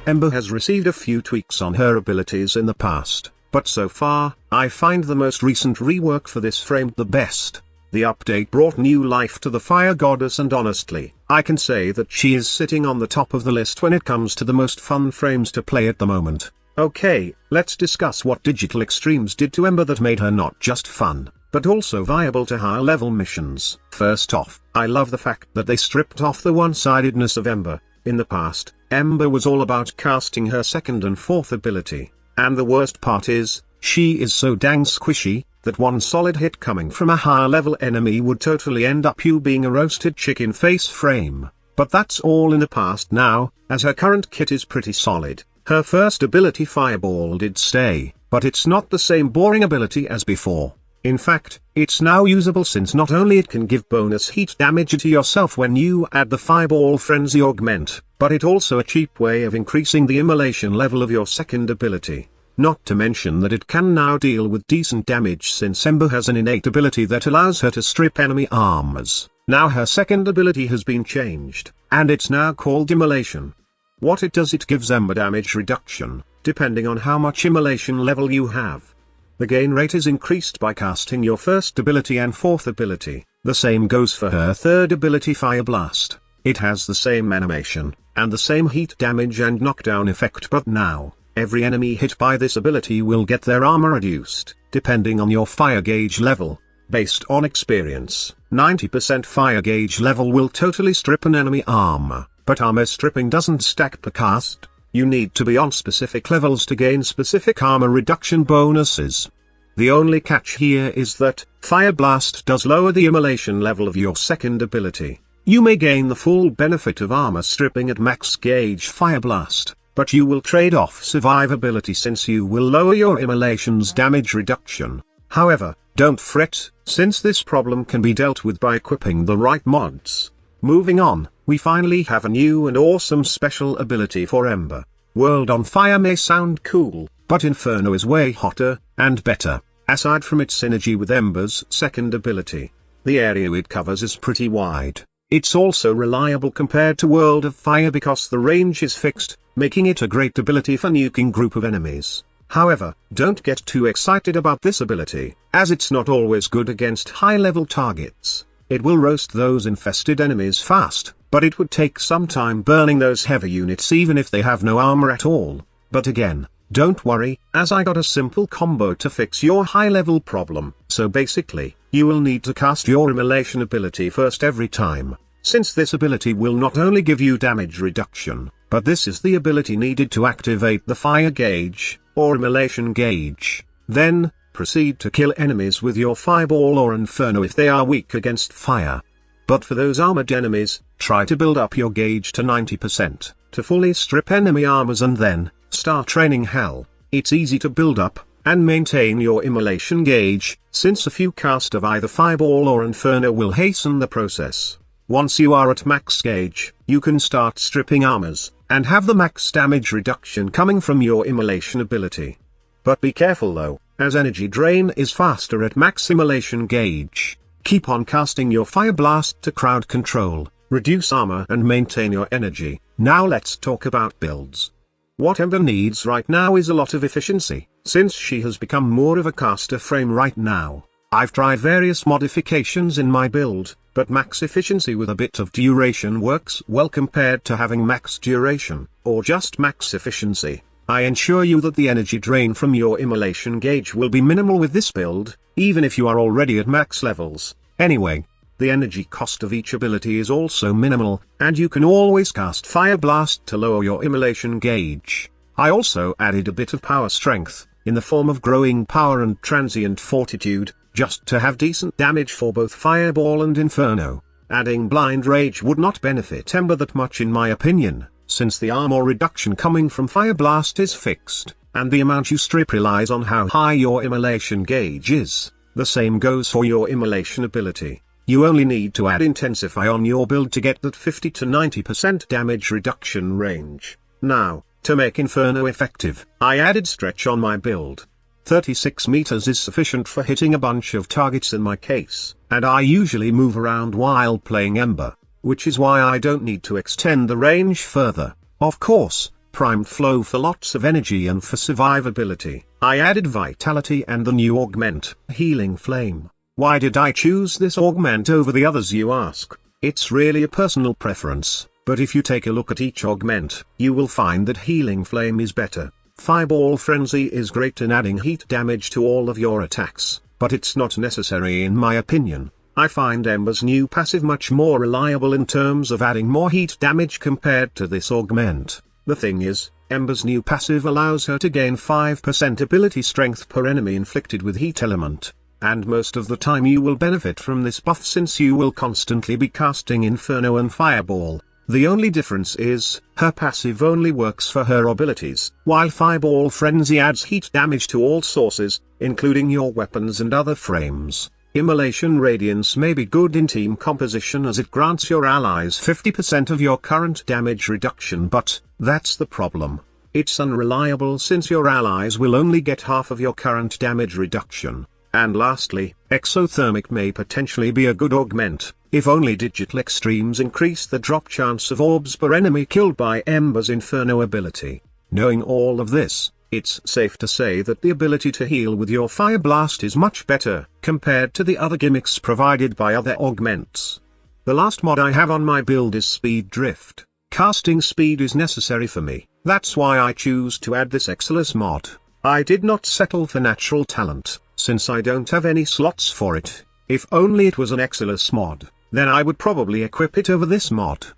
Ember has received a few tweaks on her abilities in the past, but so far, I find the most recent rework for this frame the best. The update brought new life to the fire goddess, and honestly, I can say that she is sitting on the top of the list when it comes to the most fun frames to play at the moment. Okay, let's discuss what Digital Extremes did to Ember that made her not just fun, but also viable to higher level missions. First off, I love the fact that they stripped off the one-sidedness of Ember. In the past, Ember was all about casting her second and fourth ability, and the worst part is, she is so dang squishy, that one solid hit coming from a higher level enemy would totally end up you being a roasted chicken face frame. But that's all in the past now, as her current kit is pretty solid. Her first ability Fireball did stay, but it's not the same boring ability as before. In fact, it's now usable since not only it can give bonus heat damage to yourself when you add the Fireball Frenzy augment, but it also a cheap way of increasing the immolation level of your second ability. Not to mention that it can now deal with decent damage since Ember has an innate ability that allows her to strip enemy armors. Now her second ability has been changed, and it's now called Immolation. What it does, it gives Ember damage reduction, depending on how much immolation level you have. The gain rate is increased by casting your first ability and fourth ability. The same goes for her third ability Fire Blast. It has the same animation, and the same heat damage and knockdown effect, but now, every enemy hit by this ability will get their armor reduced, depending on your fire gauge level. Based on experience, 90% fire gauge level will totally strip an enemy armor, but armor stripping doesn't stack per cast. You need to be on specific levels to gain specific armor reduction bonuses. The only catch here is that, Fire Blast does lower the immolation level of your second ability. You may gain the full benefit of armor stripping at max gauge Fire Blast, but you will trade off survivability since you will lower your immolation's damage reduction. However, don't fret, since this problem can be dealt with by equipping the right mods. Moving on, we finally have a new and awesome special ability for Ember. World on Fire may sound cool, but Inferno is way hotter, and better. Aside from its synergy with Ember's second ability, the area it covers is pretty wide. It's also reliable compared to World of Fire because the range is fixed, making it a great ability for nuking group of enemies. However, don't get too excited about this ability, as it's not always good against high-level targets. It will roast those infested enemies fast, but it would take some time burning those heavy units even if they have no armor at all. But again, don't worry, as I got a simple combo to fix your high-level problem. So basically, you will need to cast your immolation ability first every time, since this ability will not only give you damage reduction, but this is the ability needed to activate the fire gauge, or immolation gauge. Then, proceed to kill enemies with your Fireball or Inferno if they are weak against fire. But for those armored enemies, try to build up your gauge to 90%, to fully strip enemy armors and then, start training hell. It's easy to build up, and maintain your immolation gauge, since a few cast of either Fireball or Inferno will hasten the process. Once you are at max gauge, you can start stripping armors, and have the max damage reduction coming from your immolation ability. But be careful though, as energy drain is faster at max immolation gauge. Keep on casting your Fire Blast to crowd control, reduce armor and maintain your energy. Now let's talk about builds. What Ember needs right now is a lot of efficiency, since she has become more of a caster frame right now. I've tried various modifications in my build, but max efficiency with a bit of duration works well compared to having max duration, or just max efficiency. I ensure you that the energy drain from your immolation gauge will be minimal with this build, even if you are already at max levels. Anyway, the energy cost of each ability is also minimal, and you can always cast Fire Blast to lower your immolation gauge. I also added a bit of power strength, in the form of growing power and transient fortitude, just to have decent damage for both Fireball and Inferno. Adding blind rage would not benefit Ember that much in my opinion, since the armor reduction coming from Fire Blast is fixed, and the amount you strip relies on how high your immolation gauge is. The same goes for your immolation ability. You only need to add Intensify on your build to get that 50 to 90% damage reduction range. Now, to make Inferno effective, I added Stretch on my build. 36 meters is sufficient for hitting a bunch of targets in my case, and I usually move around while playing Ember, which is why I don't need to extend the range further. Of course, primed flow for lots of energy and for survivability. I added vitality and the new augment, healing flame. Why did I choose this augment over the others, you ask? It's really a personal preference, but if you take a look at each augment, you will find that healing flame is better. Fireball frenzy is great in adding heat damage to all of your attacks, but it's not necessary in my opinion. I find Ember's new passive much more reliable in terms of adding more heat damage compared to this augment. The thing is, Ember's new passive allows her to gain 5% ability strength per enemy inflicted with heat element, and most of the time you will benefit from this buff since you will constantly be casting Inferno and Fireball. The only difference is, her passive only works for her abilities, while Fireball Frenzy adds heat damage to all sources, including your weapons and other frames. Immolation Radiance may be good in team composition as it grants your allies 50% of your current damage reduction, but that's the problem. It's unreliable since your allies will only get half of your current damage reduction. And lastly, Exothermic may potentially be a good augment, if only digital extremes increase the drop chance of orbs per enemy killed by Ember's Inferno ability. Knowing all of this, it's safe to say that the ability to heal with your Fire Blast is much better, compared to the other gimmicks provided by other augments. The last mod I have on my build is Speed Drift. Casting speed is necessary for me, that's why I choose to add this Merciless mod. I did not settle for natural talent, since I don't have any slots for it. If only it was an Merciless mod, then I would probably equip it over this mod.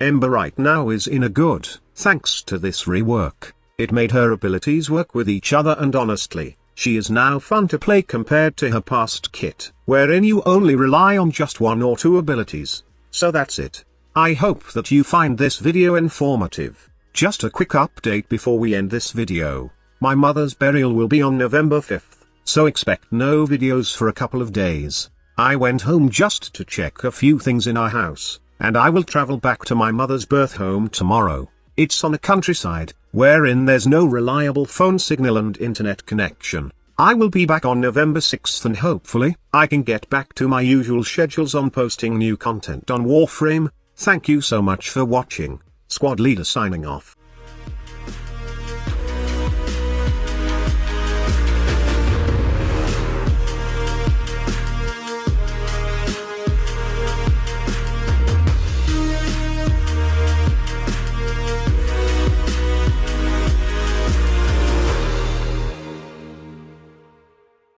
Ember right now is in a good, thanks to this rework. It made her abilities work with each other, and honestly, she is now fun to play compared to her past kit, wherein you only rely on just one or two abilities. So that's it. I hope that you find this video informative. Just a quick update before we end this video. My mother's burial will be on November 5th, so expect no videos for a couple of days. I went home just to check a few things in our house, and I will travel back to my mother's birth home tomorrow. It's on a countryside, wherein there's no reliable phone signal and internet connection. I will be back on November 6th and hopefully, I can get back to my usual schedules on posting new content on Warframe. Thank you so much for watching. Squad Leader signing off.